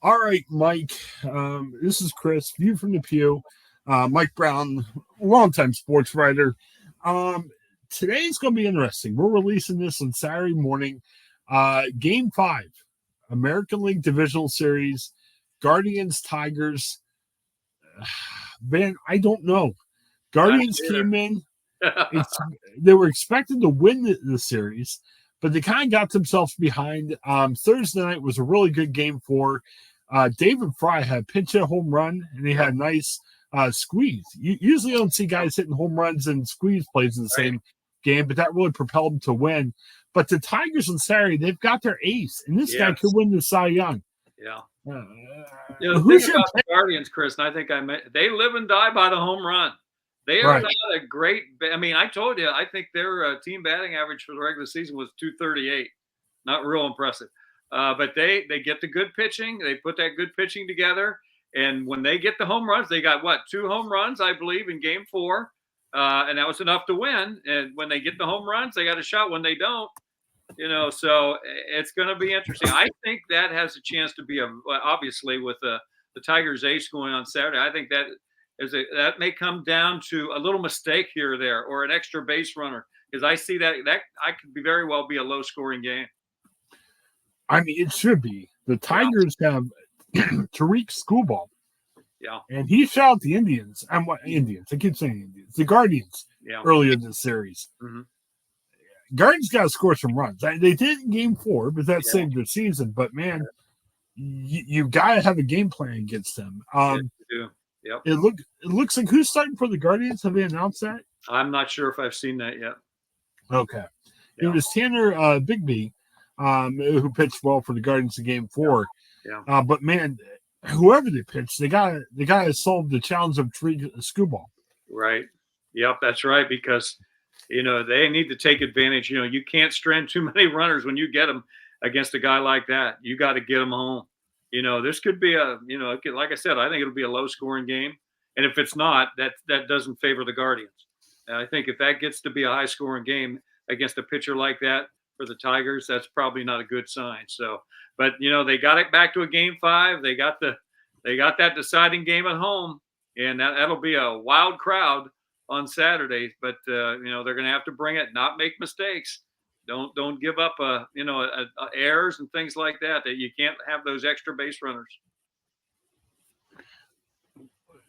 All right, Mike. This is Chris, view from the Pew. Mike Brown, longtime sports writer. Um, Today's going to be interesting. We're releasing this on Saturday morning. Game 5, American League Divisional Series, Guardians, Tigers. Man, I don't know. Guardians came in. They were expected to win the series, but they kind of got themselves behind. Thursday night was a really good game for David Fry had a pinch hit home run, and he had a nice squeeze. You usually don't see guys hitting home runs and squeeze plays in the same game, but that really propelled them to win. But the Tigers on Saturday, they've got their ace, and this guy could win the Cy Young. Yeah. The thing about the Guardians, Chris, and I think they live and die by the home run. They are not a great – I mean, I told you, I think their team batting average for the regular season was .238. Not real impressive. But they get the good pitching. They put that good pitching together. And when they get the home runs, they got, 2 home runs, I believe, in Game 4. And that was enough to win. And when they get the home runs, they got a shot. When they don't, so it's going to be interesting. I think that has a chance to be obviously with the Tigers ace going on Saturday. I think that may come down to a little mistake here or there, or an extra base runner, because I see that I could very well be a low scoring game. I mean, it should be. The Tigers have Tariq Skubal. Yeah. And he shot out the Indians. Indians? I keep saying Indians. The Guardians earlier in the series. Mm-hmm. Guardians got to score some runs. They did in Game 4, but that saved their season. But, man, you got to have a game plan against them. You do. Yep. It looks like who's starting for the Guardians? Have they announced that? I'm not sure if I've seen that yet. Okay. Yeah. It was Tanner Bigby, who pitched well for the Guardians in Game 4. Yeah. But man, whoever they pitched, they gotta solve the challenge of Skubal. Right. Yep, that's right. Because they need to take advantage. You can't strand too many runners when you get them against a guy like that. You got to get them home. This could be like I said, I think it'll be a low scoring game. And if it's not, that doesn't favor the Guardians. And I think if that gets to be a high scoring game against a pitcher like that for the Tigers, that's probably not a good sign. So, but they got it back to a Game 5. They got that deciding game at home, and that'll be a wild crowd on Saturday. But they're going to have to bring it, not make mistakes. Don't give up errors and things like that. That you can't have those extra base runners.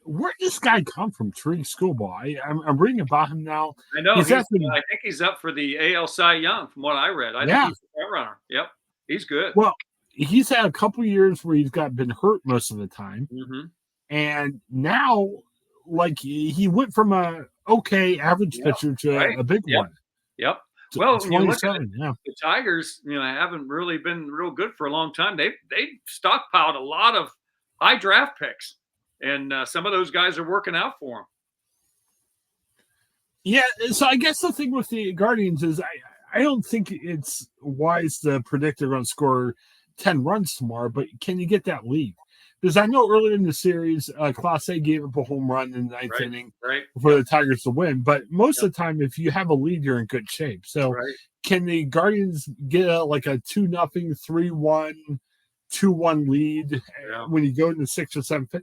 Where did this guy come from, Tariq Skubal? I'm reading about him now. I know. I think he's up for the AL Cy Young, from what I read. I think he's a front runner. Yep, he's good. Well, he's had a couple years where he's been hurt most of the time, and now, he went from a average pitcher to a big one. Yep. Well, when you look at the Tigers, haven't really been real good for a long time. They stockpiled a lot of high draft picks. And some of those guys are working out for them. Yeah, so I guess the thing with the Guardians is I don't think it's wise to predict they're going to score 10 runs tomorrow, but can you get that lead? Because I know earlier in the series, Class A gave up a home run in the ninth inning for the Tigers to win. But most of the time, if you have a lead, you're in good shape. So can the Guardians get a 2-0, 3-1, 2-1 lead when you go into 6th or 7th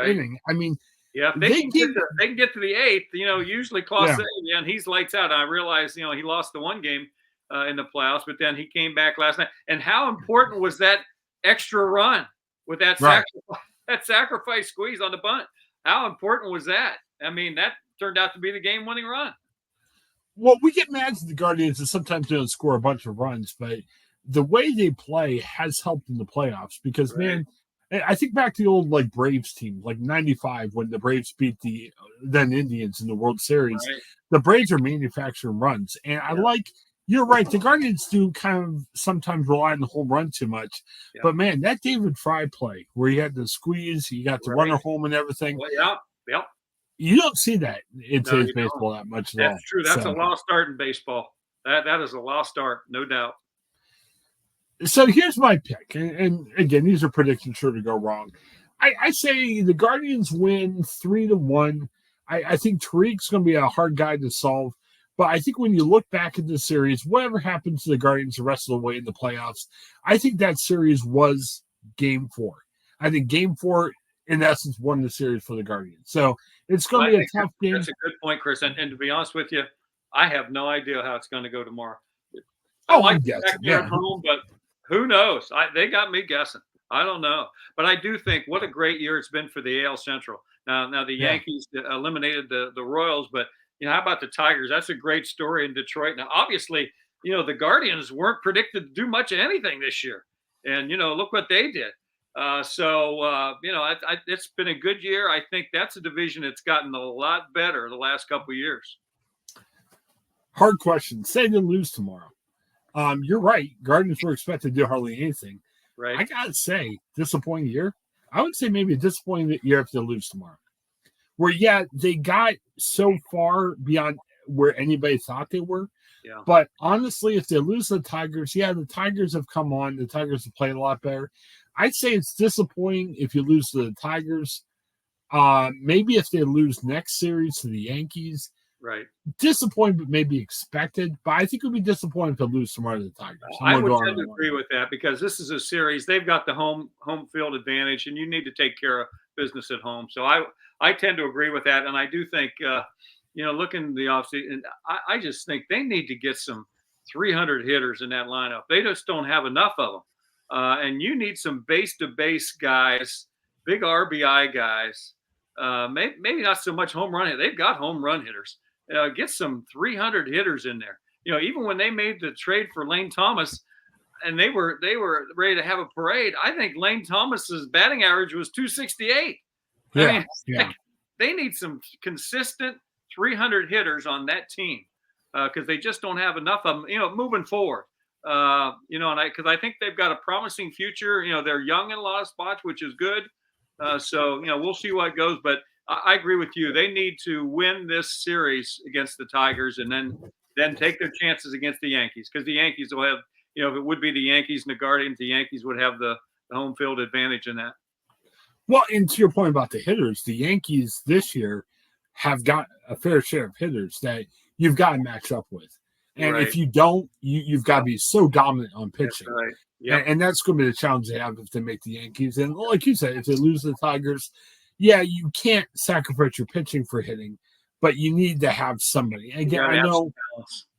inning? I mean, if they can get to the 8th, usually Class A, and he's lights out. I realize, he lost the one game in the playoffs, but then he came back last night. And how important was that extra run with that sacrifice squeeze on the bunt? How important was that? I mean, that turned out to be the game-winning run. Well, we get mad at the Guardians and sometimes they don't score a bunch of runs, but the way they play has helped in the playoffs because, man, I think back to the old Braves team, 95 when the Braves beat the then Indians in the World Series. The Braves are manufacturing runs, and you're right. The Guardians do kind of sometimes rely on the home run too much, but man, that David Fry play where he had the squeeze, he got the runner home and everything. Well, you don't see that in today's baseball that much. That's true. That's a lost start in baseball. That is a lost start, no doubt. So here's my pick, and again, these are predictions sure to go wrong. I say the Guardians win 3-1. I think Tariq's going to be a hard guy to solve, but I think when you look back at the series, whatever happens to the Guardians the rest of the way in the playoffs, I think that series was Game 4. I think Game 4, in essence, won the series for the Guardians. So it's going to be a tough game. That's a good point, Chris. And to be honest with you, I have no idea how it's going to go tomorrow. I like I'm guessing, back there at home, but who knows? They got me guessing. I don't know. But I do think what a great year it's been for the AL Central. Now the Yankees eliminated the Royals, but how about the Tigers? That's a great story in Detroit. Now, obviously, the Guardians weren't predicted to do much of anything this year. And, look what they did. It's been a good year. I think that's a division that's gotten a lot better the last couple of years. Hard question. Say they lose tomorrow. You're right. Guardians were expected to do hardly anything. Right. I got to say, disappointing year. I would say maybe a disappointing year if they lose tomorrow. Where, they got so far beyond where anybody thought they were. Yeah. But honestly, if they lose the Tigers, the Tigers have come on. The Tigers have played a lot better. I'd say it's disappointing if you lose to the Tigers. Maybe if they lose next series to the Yankees. Right. Disappointing, but maybe expected. But I think it would be disappointing if they lose tomorrow to the Tigers. I would tend to agree with that because this is a series. They've got the home field advantage, and you need to take care of business at home. So I tend to agree with that. And I do think, looking at the offseason, I just think they need to get some 300 hitters in that lineup. They just don't have enough of them. And you need some base-to-base guys, big RBI guys. Maybe not so much home run hitters. They've got home run hitters. Get some 300 hitters in there. Even when they made the trade for Lane Thomas, and they were ready to have a parade, I think Lane Thomas's batting average was 268. They need some consistent 300 hitters on that team because they just don't have enough of them. Moving forward. Because I think they've got a promising future. They're young in a lot of spots, which is good. So we'll see what goes. But I agree with you. They need to win this series against the Tigers and then take their chances against the Yankees because the Yankees will have, if it would be the Yankees and the Guardians, the Yankees would have the home field advantage in that. Well, and to your point about the hitters, the Yankees this year have got a fair share of hitters that you've got to match up with. And if you don't, you've got to be so dominant on pitching. That's right. Yep. And that's going to be the challenge they have if they make the Yankees. And like you said, if they lose the Tigers, you can't sacrifice your pitching for hitting, but you need to have somebody. Again, I know.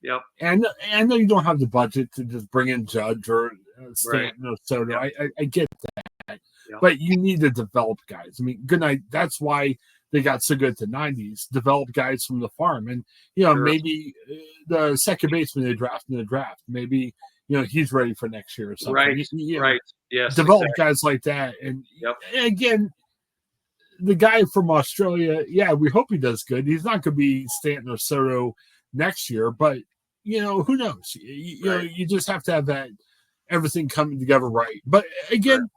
Yep. And I know you don't have the budget to just bring in Judge or Stanton Soto. Yep. I get that. Yep. But you need to develop guys. I mean, good night. That's why they got so good at the 90s, develop guys from the farm. And, maybe the second baseman they draft in the draft, maybe, he's ready for next year or something. Right. Right. Yes. Develop guys like that. And again, the guy from Australia, we hope he does good. He's not going to be Stanton or Soto next year, but, who knows? You just have to have that everything coming together right. But again,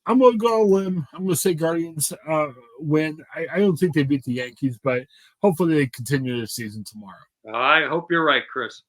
I'm going to go on a limb. I'm going to say Guardians win. I don't think they beat the Yankees, but hopefully they continue the season tomorrow. I hope you're right, Chris.